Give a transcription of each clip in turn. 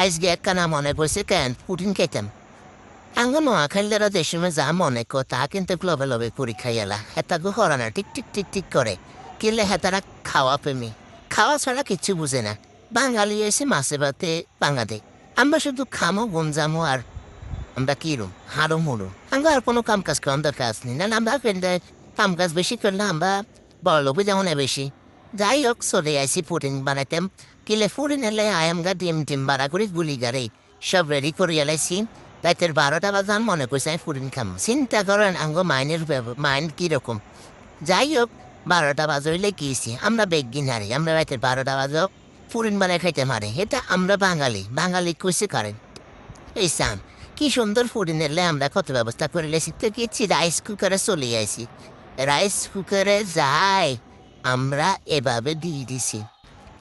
আজকে একখানা মনে পড়ছে কেন পুডিং খেতাম আঙ্গ নোয়াখালীরা যে সময় যা মনে কর তা কিন্তু লবে লবে পরীক্ষা এলা হেতাগু হরানা টিক টিক টিক টিক করে কিনলে হেতারা খাওয়া প্রেমী খাওয়া ছাড়া কিচ্ছু বুঝে না বাঙালি এসে মাছে ভাতে বাঙালি আমরা শুধু খামো গুঞ্জামো আর আমরা কিরম হারো মুড়ো আমরা আর কোনো কাম কাজ করার দরকার নেই না আমরা কাম কাজ বেশি করলে আমরা বড় লোভে যেমন বেশি যাই হোক চলে আইসি পুডিং বানাইতাম কিলে পুডিং এলে আয়ামগা ডিম টিম বাড়া করে গুলি গাড়ি সব রেডি করে এলাইছি রাতের 12টা বাজান মনে করছে আমি পুডিং খাম চিন্তা করেন আঙ্গ মাইন্ড কীরকম যাই হোক 12টা বাজইলে গিয়েছি আমরা বেগিন হারি আমরা রাতের 12টা বাজক পুডিং বানাই খাইতে মারে এটা আমরা বাঙালি কইছে করেন এই সাম কি সুন্দর পুডিং এলে আমরা কত ব্যবস্থা করে লেছি তো গেছি রাইস কুকারে চলে আইছি রাইস কুকারে যাই আমরা এভাবে দিয়ে দিছি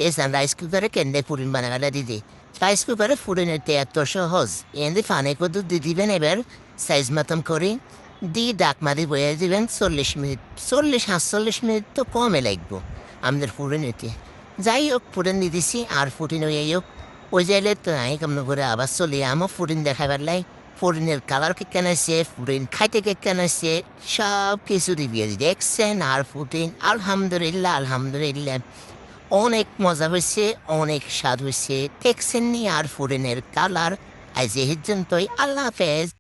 এসান রাইস কুকারে কেন্দ্রে পুডিং বানাবেলা দিদি রাইস কুকারে পুডিংয়ের এত সহজ এনে ফানে কত দিয়ে দিবেন এবার সাইজ মতন করে দিয়ে ডাক মারি বয়ে দিবেন 40 মিনিট 40-45 মিনিট তো কমে লাগবো আমাদের পুডিংতে যাই হোক পুডিং দিয়ে দিছি আর পুডিং হয়ে হোক ওই যাইলে তো আমি কেমন করে আবার চলে আমার পুডিং দেখাবার লাই পুডিংয়ের কালার কেন আছে পুডিং খাইতে কেন আছে সব কিছু রিভিউ দেখছেন আর পুডিং আলহামদুলিল্লাহ অনেক মজা হয়েছে অনেক স্বাদ হয়েছে দেখছেন নি আর পুডিংয়ের কালার আজ এই পর্যন্তই আল্লাহ হাফেজ।